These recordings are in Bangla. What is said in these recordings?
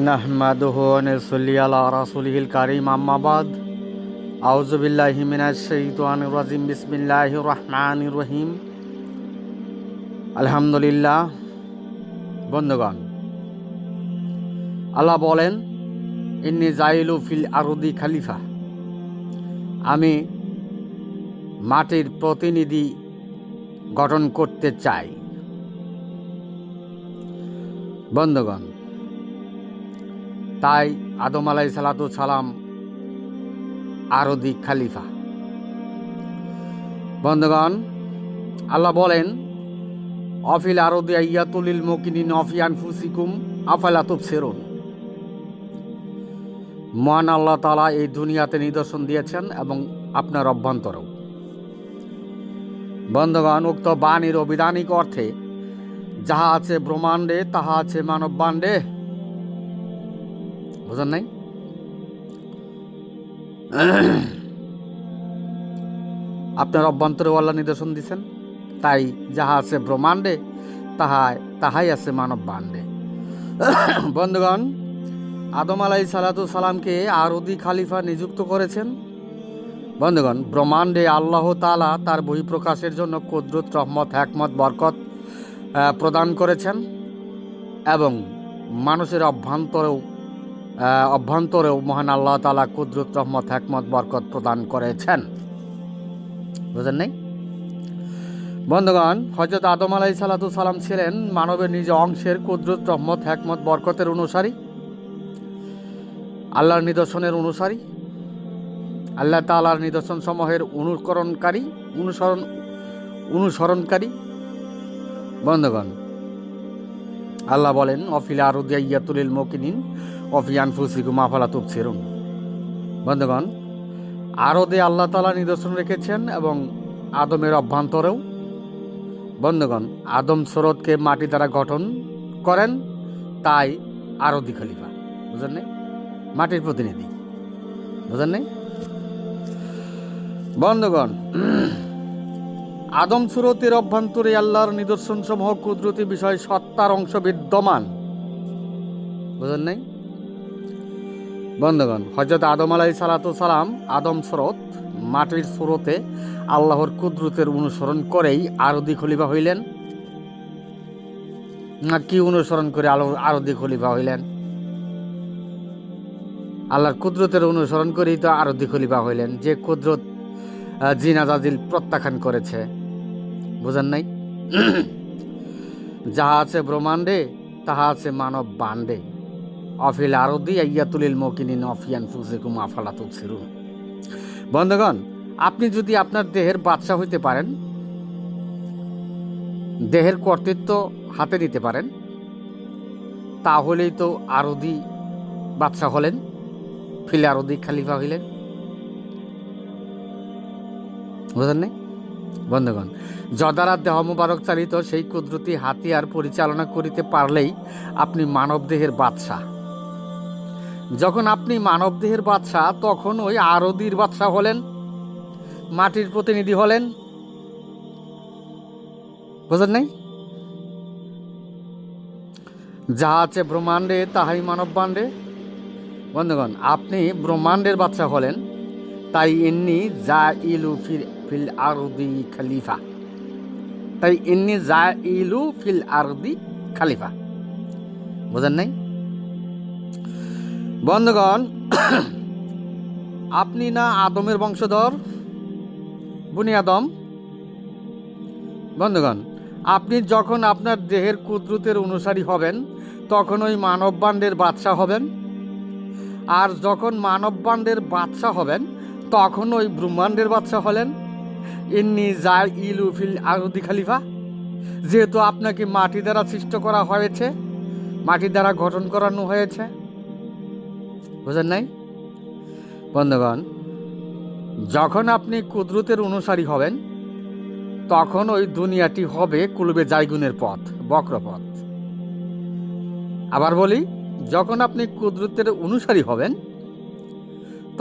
নাহমাদুহু ওয়া নুসাল্লি আলা রাসূলিহিল কারীম আম্মা বাদ আউযু বিল্লাহি মিনাশ শাইতানির রাজিম বিসমিল্লাহির রহমানির রহিম আলহামদুলিল্লাহ। বন্ধুগণ, আল্লাহ বলেন, ইন্নী জাইলু ফিল আরদি খলিফা, আমি মাটির প্রতিনিধি গঠন করতে চাই। বন্ধুগণ, তাই আদম আলাইহিস সালাম আরদি খলিফা। বন্ধুগণ, আল্লাহ বলেন, অফিল আরদি আইয়াতুলিল মুকিনিন অফি আনফুসিকুম আফালা তুবসিরুন। মহান আল্লাহ তাআলা এই দুনিয়াতে নিদর্শন দিয়েছেন এবং আপনার অভ্যন্তরেও। বন্ধুগণ, উক্ত বাণীর অবিধানিক অর্থে যাহা আছে ব্রহ্মাণ্ডে তাহা আছে মানব বাণ্ডে। বুঝেন নাই? আপনার অভ্যন্তরে আল্লাহ নিদর্শন দিচ্ছেন, তাই যাহা আছে ব্রহ্মাণ্ডে তাহাই আছে মানব বাণ্ডে। বন্ধুগণ, আদম আলাইহিস সালামকে আরদি খলিফা নিযুক্ত করেছেন। বন্ধুগণ, ব্রহ্মাণ্ডে আল্লাহ তাআলা তার বহিঃপ্রকাশের জন্য কুদরত, রহমত, হিকমত, বরকত প্রদান করেছেন এবং মানুষের অভ্যন্তরেও মহান আল্লাহ তাআলা কুদরত, রহমত, হিকমত, বরকত প্রদান করেছেন। বুঝেন নাই? বন্ধুগণ, হযরত আদম আলাইহিস সালাম ছিলেন মানবের নিজ অংশের কুদরত, রহমত, হিকমত, বরকতের অনুসারী, আল্লাহর নিদর্শনের অনুসারী, আল্লাহ তাআলার নিদর্শন সমূহের অনুসরণকারী। বন্ধুগণ, আল্লাহ বলেন, অফিল আরদি আইয়াতুলিল মুকিনিন অফি আনফুসিকুম আফালা তুবসিরুন। বন্ধুগণ, আরদে আল্লাহ তাআলা নিদর্শন রেখেছেন এবং আদমের অভ্যন্তরেও। বন্ধুগণ, আদম সুরতকে মাটি দ্বারা গঠন করেন, তাই আরদি খলিফা। বুঝেন নাই? মাটির প্রতিনিধি। বুঝেন নাই? বন্ধুগণ, আদম সুরতের অভ্যন্তরে আল্লাহর নিদর্শন সমূহ কুদরতি বিষয় সত্তার অংশ বিদ্যমান। বুঝেন নাই? বন্ধুগণ, হযরত আদম আলাইহিস সালাম আদম সুরত মাটির সুরতে আল্লাহর কুদরতের অনুসরণ করেই আরদি খলিফা হইলেন। না, কি অনুসরণ করে আরদি খলিফা হইলেন? আল্লাহর কুদরতের অনুসরণ করেই তো আরদি খলিফা হইলেন, যে কুদরত জিন আজাজিল প্রত্যাখ্যান করেছে। বুঝেন নাই? যাহা আছে ব্রহ্মাণ্ডে তাহা আছে মানব বাণ্ডে। অফিল আরদি আইয়াতুলিল মুকিনিন অফি আনফুসিকুম আফালা তুবসিরুন। বন্ধুগণ, আপনি যদি আপনার দেহের বাদশা হইতে পারেন, দেহের কর্তৃত্ব হাতে নিতে পারেন, তাহলেই তো আরদি বাদশা হলেন, ফিল আরদি খলিফা হইলেন। বুঝলেন নাই? বন্ধুগণ, যদ্বারা দেহ মুবারক চালিত সেই কুদরতি হাতিয়ার পরিচালনা করিতে পারলেই আপনি মানব দেহের বাদশা। যখন আপনি মানব দেহের বাদশা, তখন ওই আরদির বাদশা হলেন, মাটির প্রতিনিধি হলেন। বুঝলেন নাই? যাহা আছে ব্রহ্মাণ্ডে তাহাই মানব বাণ্ডে। বন্ধুগণ, আপনি ব্রহ্মাণ্ডের বাদশা হলেন, তাই ইন্নী জাইলু ফিল আরদি খলিফা। তাই ইন্নী জাইলু ফিল আরদি খলিফা। বুঝেন নাই? বন্ধুগণ, আপনি না আদমের বংশধর, বনি আদম। বন্ধুগণ, আপনি যখন আপনার দেহের কুদরতের অনুসারী হবেন, তখন ওই মানব বাণ্ডের বাদশা হবেন। আর যখন মানব বাণ্ডের বাদশা হবেন, তখন ওই ব্রহ্মাণ্ডের বাদশা হলেন। ইন্নী জাইলু ফিল আরদি খলিফা। যেহেতু আপনাকে মাটি দ্বারা সৃষ্ট করা হয়েছে, মাটি দ্বারা গঠন করানো হয়েছে। বুঝেন নাই? বন্ধুগণ, যখন আপনি কুদরতের অনুসারী হবেন, তখন ওই দুনিয়াটি হবে কুলবে জাইগুনের পথ, বক্রপথ। আবার বলি, যখন আপনি কুদরতের অনুসারী হবেন,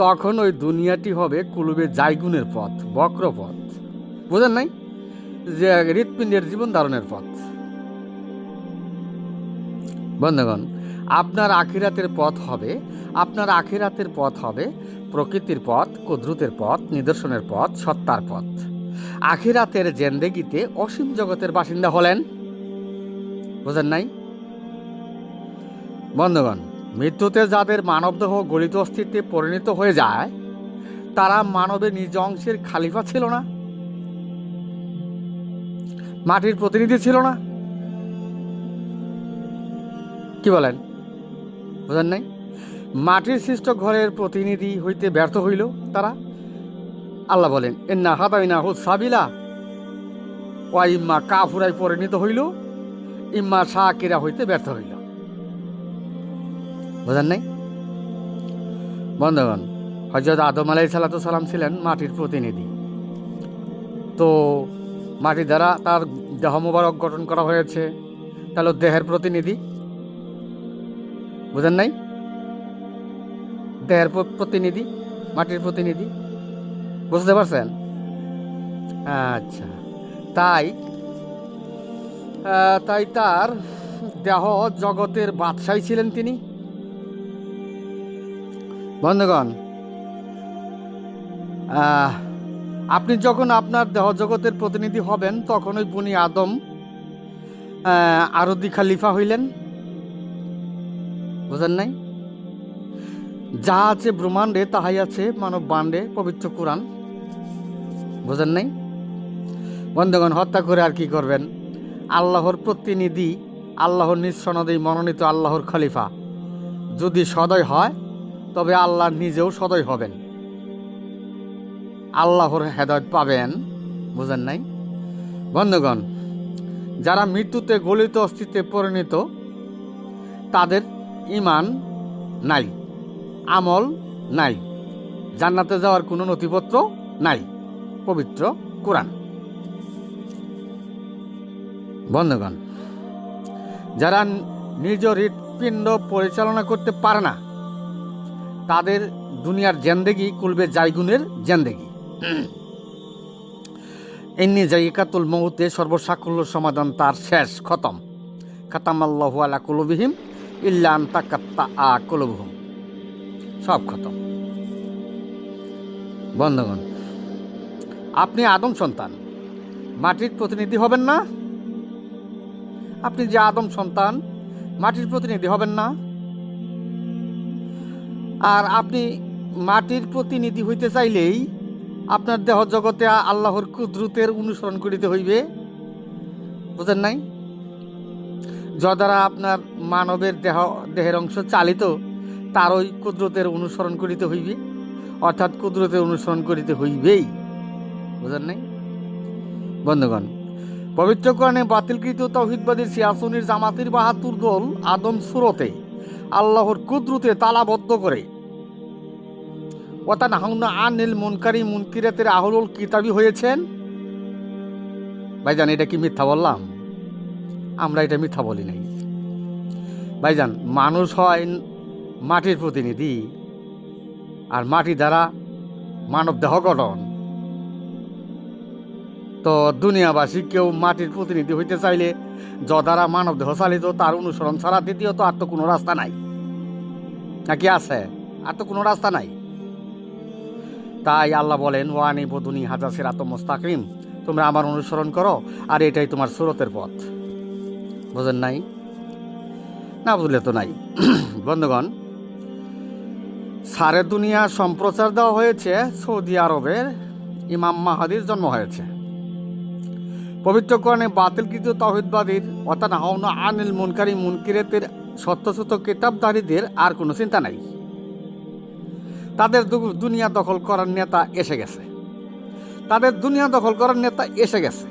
তখন ওই দুনিয়াটি হবে কুলবে জাইগুনের পথ, বক্রপথ। বুঝেন নাই? যে হৃৎপিণ্ডের জীবন ধারণের পথ। বন্ধুগণ, আপনার আখিরাতের পথ হবে প্রকৃতির পথ, কুদরতের পথ, নিদর্শনের পথ, সত্তার পথ। আখিরাতের জেন্দেগিতে অসীম জগতের বাসিন্দা হলেন। বুঝেন নাই বন্ধুগণ? মৃত্যুতে যাদের মানবদেহ গলিত অস্থিতে পরিণত হয়ে যায়, তারা মানবের নিজ অংশের খালিফা ছিল না, মাটির প্রতিনিধি ছিল না। কি বলেন? বুঝেন নাই? মাটির সৃষ্ট ঘরের প্রতিনিধি হইতে ব্যর্থ হইল তারা। আল্লাহ বলেন, ইন্না হাদাইনা হু সাবিলা ওয়া ইম্মা কাফুরাই পরিণত হইল, ইম্মা শাকিরা হইতে ব্যর্থ হইল। বুঝেন নাই বন্ধুগণ? হযরত আদম আলাইহিস সালাম ছিলেন মাটির প্রতিনিধি। তো মাটি দ্বারা তার দেহ মোবারক গঠন করা হয়েছে, তাহলে দেহের প্রতিনিধি। বুঝেন নাই? দেহের প্রতিনিধি, মাটির প্রতিনিধি। বুঝতে পারছেন? আচ্ছা, তাই তার দেহ জগতের বাদশাহী ছিলেন তিনি। বন্ধুগণ, আপনি যখন আপনার দেহ জগতের প্রতিনিধি হবেন, তখন ওই বনি আদম আরদি খালিফা হইলেন। বুঝেন নাই? যা আছে ব্রহ্মাণ্ডে তাহাই আছে মানব বাণ্ডে, পবিত্র কোরআন। বুঝেন নাই বন্ধুগণ? হত্যা করে আর কি করবেন? আল্লাহর প্রতিনিধি, আল্লাহর নিঃসনদে মনোনীত আল্লাহর খলিফা যদি সদয় হয়, তবে আল্লাহ নিজেও সদয় হবেন, আল্লাহর হেদায়েত পাবেন। বুঝেন নাই বন্ধুগণ? যারা মৃত্যুতে গলিত অস্থিতে পরিণত, তাদের ঈমান নাই, আমল নাই, জান্নাতে যাওয়ার কোনো নথিপত্র নাই, পবিত্র কোরআন। বন্ধুগণ, যারা নিজ হৃৎপিণ্ড পরিচালনা করতে পারে না, তাদের দুনিয়ার জেন্দেগি কুলবে জাইগুনের জেন্দেগি। এমনি জায়গাতুল মৌতে সর্বসাকুল্য সমাধান, তার শেষ খতম। খাতামাল্লাহু আলা কুলুবিহিম ইল্লা আন তাকাত্তা কুলুবুহুম, সব খতম। বন্ধুগণ, আপনি আদম সন্তান, মাটির প্রতিনিধি হবেন না? আপনি যে আদম সন্তান, মাটির প্রতিনিধি হবেন না? আর আপনি মাটির প্রতিনিধি হইতে চাইলেই আপনার দেহ জগতে আল্লাহর কুদরতের অনুসরণ করিতে হইবে। বুঝেন নাই? যারা আপনার মানবের দেহের অংশ চালিত, তার ওই কুদরতের অনুসরণ করিতে হইবে, অর্থাৎ কুদরতের অনুসরণ করিতে হইবেই। বুঝেন নাই বন্ধুগণ? পবিত্র কোরআনে বাতিলকৃত তাওহীদবাদীর সিয়াসুনির জামাতির ৭২ দল আদম সুরতে আল্লাহর কুদরতে তালাবদ্ধ করে ওয়াতানহাউনা আনিল মুনকারি মুনকিরাতের আহলুল কিতাবী হয়েছেন। ভাইজান, এটা কি মিথ্যা বললাম? আমরা এটা মিথ্যা বলি নাই ভাইজান। মানুষ হয় মাটির প্রতিনিধি, আর মাটি দ্বারা মানব দেহ গঠন। তো দুনিয়াবাসী কেউ মাটির প্রতিনিধি হইতে চাইলে যদ্বারা মানব দেহ চালিত, তার অনুসরণ ছাড়া দ্বিতীয়ত আর তো কোনো রাস্তা নাই। নাকি আছে? আর তো কোনো রাস্তা নাই। তাই আল্লাহ বলেন, ওয়ানি বদুনি হাজা সিরাত মুস্তাকিম, তোমরা আমার অনুসরণ করো, আর এটাই তোমার সুরতের পথ। বুঝেন নাই? না বুঝলে তো নাই। বন্ধুগণ, সারে দুনিয়া সম্প্রচার দেওয়া হয়েছে সৌদি আরবের ইমাম মাহাদির জন্ম হয়েছে। পবিত্র কোরআনে বাতিলকৃত তাওহীদবাদীর ওয়াতানহাউনা আনিল মুনকারি মুনকিরাতের সত্যসূত কিতাবধারীদের আর কোনো চিন্তা নাই। তাদের দুনিয়া দখল করার নেতা এসে গেছে, তাদের দুনিয়া দখল করার নেতা এসে গেছে।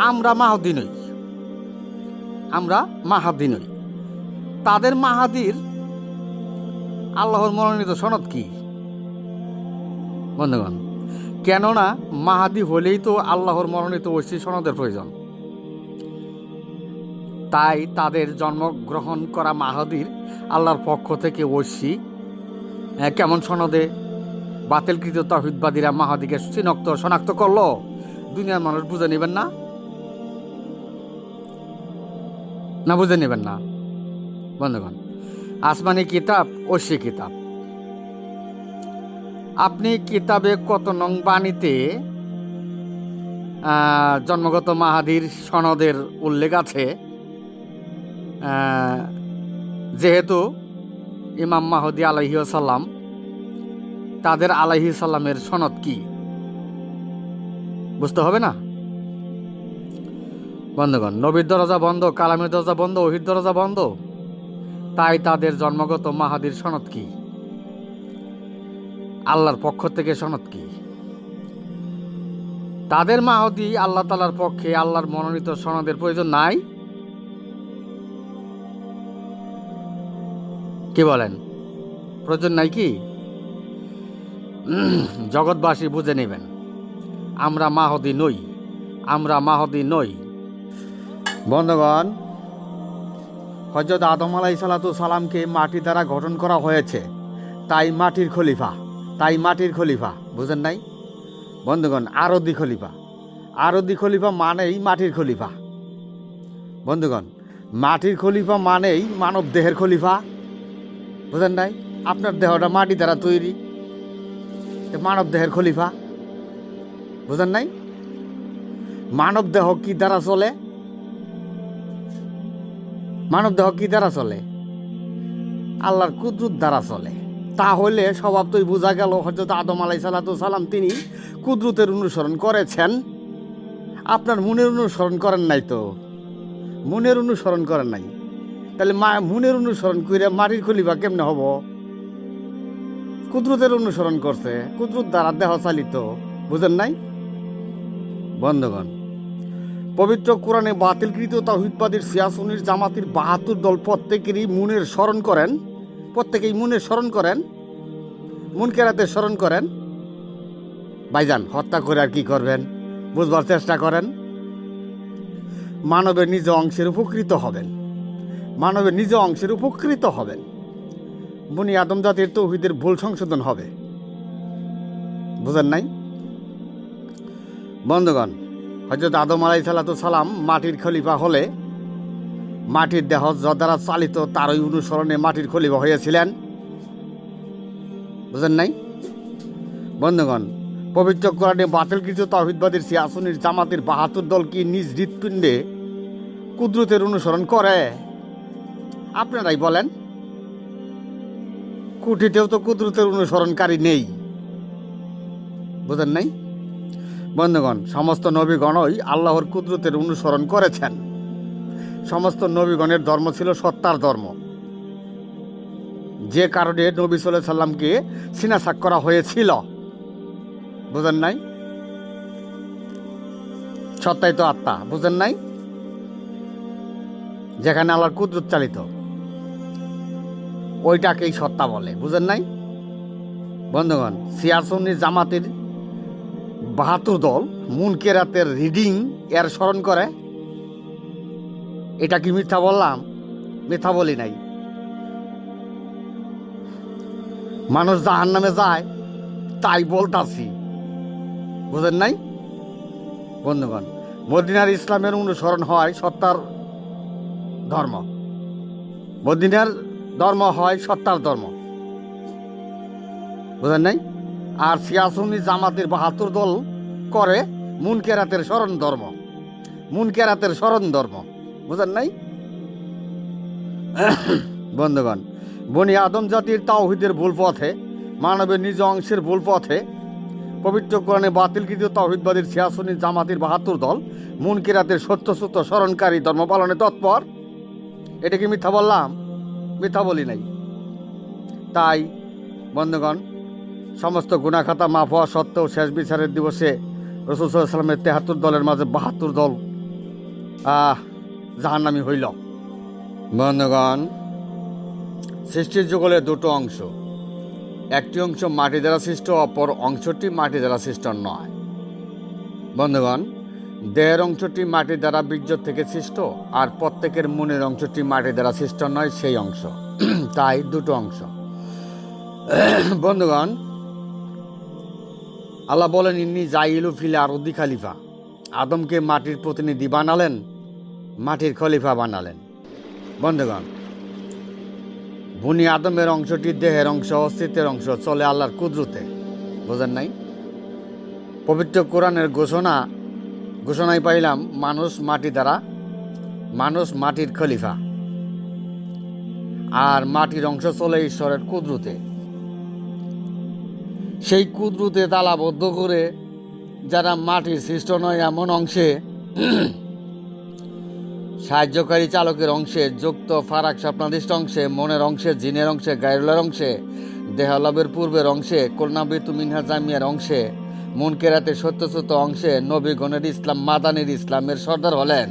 আমরা মাহাদি নই, আমরা মাহাদি নই। তাদের মাহাদির আল্লাহর মনোনীত সনদ কি বন্ধুগণ? কেননা মাহাদি হলেই তো আল্লাহর মনোনীত ঐশী সনদের প্রয়োজন। তাই তাদের জন্মগ্রহণ করা মাহাদির আল্লাহর পক্ষ থেকে ঐশী কেমন সনদে বাতিলকৃত তাওহীদবাদীরা মাহাদিকে শনাক্ত করলো, দুনিয়ার মানুষ বুঝে নেবেন না? না বুঝে নেবেন না বন্ধুগণ? আসমানি কিতাব, ঐশী কিতাব। আপনি কিতাবে কত নং বাণীতে জন্মগত মাহাদির সনদের উল্লেখ আছে? যেহেতু ইমাম মাহদি আলাইহিসাল্লাম, তাদের আলাইহিসাল্লামের সনদ কি বুঝতে হবে না? বন্ধুগণ, নবীর দরজা বন্ধ, কালামের দরজা বন্ধ, ওহির দরজা বন্ধ, তাই তাদের জন্মগত মাহাদির সনদ কি? আল্লাহর পক্ষ থেকে সনদ কি? তাদের মাহদি আল্লাহ তাআলার পক্ষে আল্লাহর মনোনীত সনদের প্রয়োজন নাই? কি বলেন, প্রয়োজন নাই কি? জগৎবাসী বুঝে নেবেন, আমরা মাহদি নই, আমরা মাহদি নই। বন্ধুগণ, হযরত আদম আলাইহিসসালামকে মাটি দ্বারা গঠন করা হয়েছে, তাই মাটির খলিফা, তাই মাটির খলিফা। বুঝেন নাই? বন্ধুগণ, আরদি খলিফা, আরদি খলিফা মানেই মাটির খলিফা। বন্ধুগণ, মাটির খলিফা মানেই মানব দেহের খলিফা। বুঝেন নাই? আপনার দেহটা মাটি দ্বারা তৈরি, মানব দেহের খলিফা। বুঝেন নাই? মানব দেহ কি দ্বারা চলে? মানব দেহ কি দ্বারা চলে? আল্লাহর কুদরত দ্বারা চলে। তাহলে স্বভাবতই বোঝা গেল হযরত আদম আলাইহিসসালাম তিনি কুদরতের অনুসরণ করেছেন। আপনার মনের অনুসরণ করেন নাই তো, মনের অনুসরণ করেন নাই। তাহলে মনের অনুসরণ করে মাটির খলিফা কেমনে হব? কুদরতের অনুসরণ করছে, কুদরত দ্বারা দেহ চালিত। বুঝেন নাই? বন্ধুগণ, পবিত্র কোরআনে বাতিলকৃত তাওহীদবাদীর সিয়াসুনির জামাতির ৭২ দল প্রত্যেকেরই মুনের স্মরণ করেন, প্রত্যেকেই মুনের স্মরণ করেন, মুনকেরাতের স্মরণ করেন। ভাইজান, হত্যা করে আর কি করবেন? বুঝবার চেষ্টা করেন। মানবের নিজ অংশের উপকৃত হবেন, মানবের নিজ অংশের উপকৃত হবেন। বনি আদম জাতির তাওহীদের ভুল সংশোধন হবে। বুঝেন নাই? বন্ধুগণ, হযরত আদম আলাইহিসসালাম মাটির খলিফা হলে মাটির দেহ দ্বারা চালিত তারই অনুসরণে মাটির খলিফা হয়েছিলেন। বুঝেন নাই? বন্ধুগণ, পবিত্র কোরআনে বাতিলকৃত তাওহীদবাদীর সিয়াসুনির জামাতের ৭২ দল কি নিজ হৃৎপিণ্ডে কুদরতের অনুসরণ করে? আপনারাই বলেন। কুঠিতেও তো কুদরতের অনুসরণকারী নেই। বুঝেন নাই? বন্ধুগণ, সমস্ত নবীগণই আল্লাহর কুদরতের অনুসরণ করেছেন। সমস্ত নবীগণের ধর্ম ছিল সত্তার ধর্ম, যে কারণে নবী সাল্লাল্লাহু আলাইহি সাল্লামকে সিনাসাক করা হয়েছিল। বুঝেন নাই? সত্তাই তো আত্মা। বুঝেন নাই? যেখানে আল্লাহর কুদরত চালিত, ওইটাকেই সত্তা বলে। বুঝেন নাই? বন্ধুগণ, সিয়াসুন্নি জামাতের ৭২ দল মুনকেরাতের রিডিং এর স্মরণ করে। এটা কি মিথ্যা বললাম? মিথ্যা বলি নাই। মানুষ জাহান্নামে যায় তাই বলতাছি। বুঝেন নাই? বন্ধুগণ, মদিনার ইসলামের অনুসরণ হয় সত্তার ধর্ম, মদিনার ধর্ম হয় সত্তার ধর্ম। বুঝেন নাই? আর সিয়াসুন্নি জামাতের ৭২ দল করে মুনকেরাতের স্মরণ ধর্ম, মুনকেরাতের স্মরণ ধর্ম। বুঝেন নাই? বন্ধুগণ, বনি আদম জাতির তাওহীদের ভুল পথে, মানবের নিজ অংশের ভুল পথে পবিত্র কোরআনে বাতিলকৃত তাওহীদবাদীর সিয়াসুন্নি জামাতের ৭২ দল মুনকেরাতের সত্য সত্য স্মরণকারী ধর্ম পালনে তৎপর। এটা কি মিথ্যা বললাম? মিথ্যা বলি নাই। তাই বন্ধুগণ, সমস্ত গুনাহখাতা মাফ হওয়া সত্ত্বেও শেষ বিচারের দিবসে রাসূল সাল্লাল্লাহু আলাইহি ওয়াসাল্লামের ৭৩ দলের মাঝে ৭২ দল জাহান্নামী হইল। বন্ধুগণ, সৃষ্টির যুগলে দুটো অংশ, একটি অংশ মাটি দ্বারা সৃষ্ট, অপর অংশটি মাটি দ্বারা সৃষ্ট নয়। বন্ধুগণ, দেহের অংশটি মাটি দ্বারা বীর্য থেকে সৃষ্ট, আর প্রত্যেকের মনের অংশটি মাটি দ্বারা সৃষ্ট নয়, সেই অংশ। তাই দুটো অংশ। বন্ধুগণ, আল্লাহ বলেন, ইন্নী জাইলু ফিল আরদি খলিফা। আদমকে মাটির প্রতিনিধি বানালেন, মাটির খলিফা বানালেন। বন্ধুগণ, বনি আদমের অংশটি দেহের অংশ, অস্তিত্বের অংশ, চলে আল্লাহর কুদরতে। বোঝেন নাই? পবিত্র কোরআনের ঘোষণায় পাইলাম মানুষ মাটি দ্বারা, মানুষ মাটির খলিফা, আর মাটির অংশ চলে ঈশ্বরের কুদরতে। সেই কুদরতে তালাবদ্ধ করে যারা মাটির সৃষ্ট নয় এমন অংশে, সাহায্যকারী চালকের অংশে, যুক্ত ফারাক স্বপ্নাদিষ্ট অংশে, মনের অংশে, জিনের অংশে, গায়রুলের অংশে, দেহলাভের পূর্বের অংশে, কলনাবিতু মিনহা জামিয়ার অংশে, মুনকেরাতে সত্যসূত অংশে নবীগণের ইসলাম, মাদানির ইসলামের সর্দার হলেন।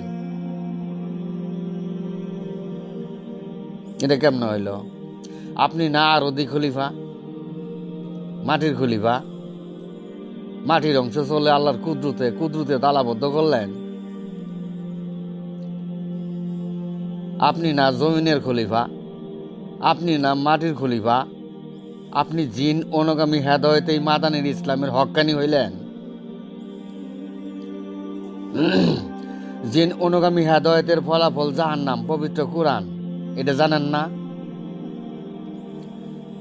এটা কেমন হইল? আপনি না আর অধিক খলিফা, মাটির খলিফা, মাটির অংশ চলে আল্লাহর কুদরতে, কুদরতে তালাবদ্ধ করলেন। আপনি না জমিনের খলিফা, আপনি না মাটির খলিফা, আপনি জিন অনুগামী হেদায়েতেই মাদানির ইসলামের হক্কানি হইলেন। জিন অনুগামী হেদায়েতের ফলাফল জাহান্নাম, পবিত্র কোরআন। এটা জানেন না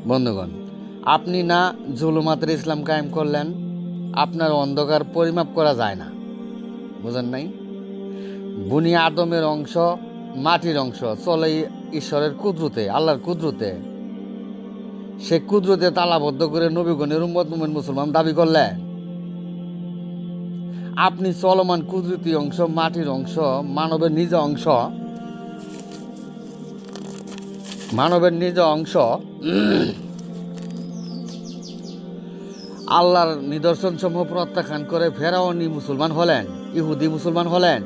বন্ধুগণ? আপনি না জুলুমাতের ইসলাম কায়েম করলেন। আপনার অন্ধকার পরিমাপ করা যায় না। বুঝেন নাই? বনি আদমের অংশ, মাটির অংশ চলে ঈশ্বরের কুদরতে, আল্লাহর কুদরতে। সে কুদরতে তালাবদ্ধ করে নবীগণের উম্মত মুমিন মুসলমান দাবি করলেন। আপনি চলমান কুদরতি অংশ, মাটির অংশ, মানবের নিজ অংশ, মানবের নিজ অংশ। আল্লাহর নিদর্শন সমূহ প্রত্যাখ্যান করে ফেরাউনি মুসলমান হলেন, ইহুদি মুসলমান হলেন,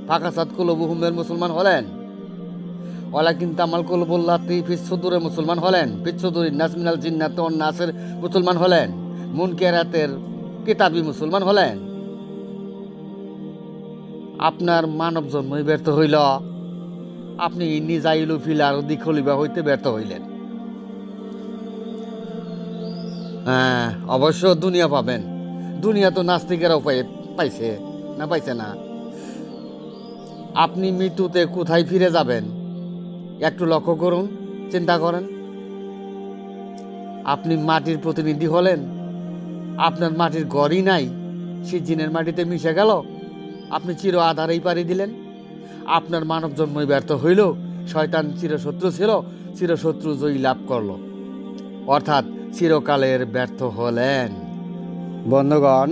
ফাকাসাত কুলুবুহুমের মুসলমান হলেন, ওয়ালাকিন তামাল কুলুবুল্লাতি ফিস সুদুরে মুসলমান হলেন, ফিস সুদুরি নাস মিনাল জিন্নাতি ওয়ান নাসের মুসলমান হলেন, মুনকেরাতের কিতাবি মুসলমান হলেন। আপনার মানব জন্মই ব্যর্থ হইল। আপনি নিজাইলু ফিলার অধিক খলিফা হইতে ব্যর্থ হইলেন। হ্যাঁ, অবশ্য দুনিয়া পাবেন। দুনিয়া তো নাস্তিকেরাও পাইছে না, পাইছে না? আপনি মৃত্যুতে কোথায় ফিরে যাবেন একটু লক্ষ্য করুন, চিন্তা করেন। আপনি মাটির প্রতিনিধি হলেন, আপনার মাটির ঘরই নাই, সিজিনের মাটিতে মিশে গেল, আপনি চির আধারেই পাড়ি দিলেন। আপনার মানব জন্মই ব্যর্থ হইল। শয়তান চিরশত্রু ছিল, চিরশত্রু জয়ী লাভ করল, অর্থাৎ চিরকালের ব্যর্থ হলেন। বন্ধুগণ,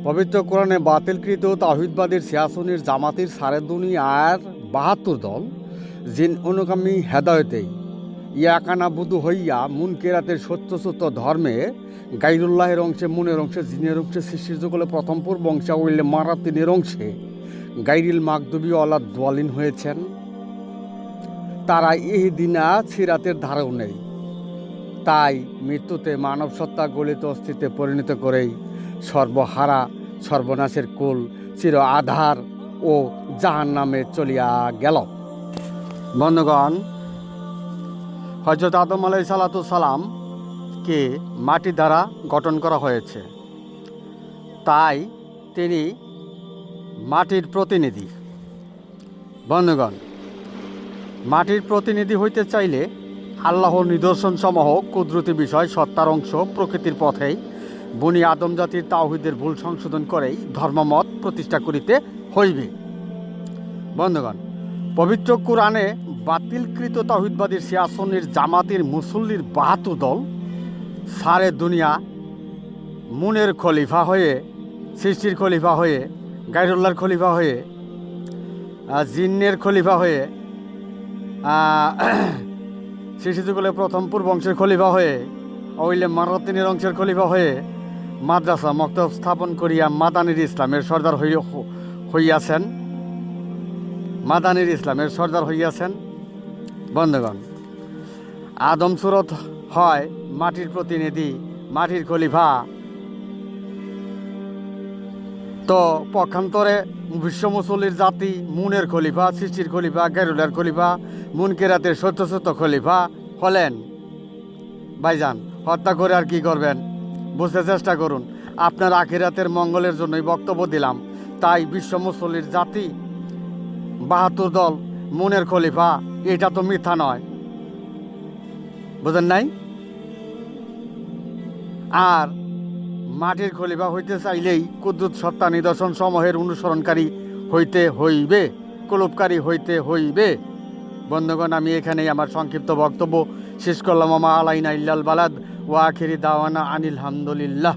পবিত্র কোরআনে বাতিলকৃত তাওহীদবাদীর 86 জামাতির সারে দুনিয়ার 72 দল জিন অনুগামী হেদায়েতেই ইয়াকানা বুধু হইয়া মুনকেরাতের সত্যসূত্র ধর্মে গাইরুল্লাহের অংশে, মুনের অংশে, জিনের অংশে, সৃষ্টির যুগলে প্রথম পূর্ব অংশে উইলে মারাতিনের অংশে গাইরিল মাকদুবি অলা দোয়ালিন হয়েছেন। তারা এই দিনা সিরাতের ধারেও নেই। তাই মৃত্যুতে মানব সত্তা গলিত অস্তিত্বে পরিণত করেই সর্বহারা, সর্বনাশের কুল, চির আধার ও জাহান্নামে চলিয়া গেল। বন্ধুগণ, হযরত আদম আলাইহিসসালামকে মাটি দ্বারা গঠন করা হয়েছে, তাই তিনি মাটির প্রতিনিধি। বন্ধুগণ, মাটির প্রতিনিধি হইতে চাইলে আল্লাহর নিদর্শন সমূহ, কুদরতি বিষয়, সত্তার অংশ, প্রকৃতির পথেই বনি আদম জাতির তাওহীদের ভুল সংশোধন করেই ধর্মমত প্রতিষ্ঠা করিতে হইবে। বন্ধুগণ, পবিত্র কোরআনে বাতিলকৃত তাওহীদবাদীর 86 জামাতির মুসল্লির 72 দল সারে দুনিয়া মুনের খলিফা হয়ে, সৃষ্টির খলিফা হয়ে, গায়রুল্লাহর খলিফা হয়ে, জিন্নের খলিফা হয়ে, সৃষ্টিযুগলে প্রথম পূর্ব অংশের খলিফা হয়ে, ওইলে মারাতিনের অংশের খলিফা হয়ে মাদ্রাসা মক্তব স্থাপন করিয়া মাদানির ইসলামের সর্দার হইয়াছেন, মাদানির ইসলামের সর্দার হইয়াছেন। বন্ধুগণ, আদম সুরত হয় মাটির প্রতিনিধি, মাটির খলিফা। তো পক্ষান্তরে বিশ্ব মুসল্লির জাতি মুনের খলিফা, সৃষ্টির খলিফা, গায়রুলের খলিফা, মুনকেরাতের সত্যসত্য খলিফা হলেন। ভাইজান, হত্যা করে আর কি করবেন? বুঝতে চেষ্টা করুন। আপনার আখিরাতের মঙ্গলের জন্যই বক্তব্য দিলাম। তাই বিশ্ব মুসল্লির জাতি 72 দল মুনের খলিফা, এটা তো মিথ্যা নয়। বুঝেন নাই? আর মাটির খলিফা হইতে চাইলেই কুদ্দুত সত্তা নিদর্শন সমূহের অনুসরণকারী হইতে হইবে, কুলুপকারী হইতে হইবে। বন্ধুগণ, আমি এখানেই আমার সংক্ষিপ্ত বক্তব্য শেষ করলাম। আমা আলাইনা ইল্লাল বালাদ ওয়া আখিরি দাওয়ানা আনিল হামদুলিল্লাহ।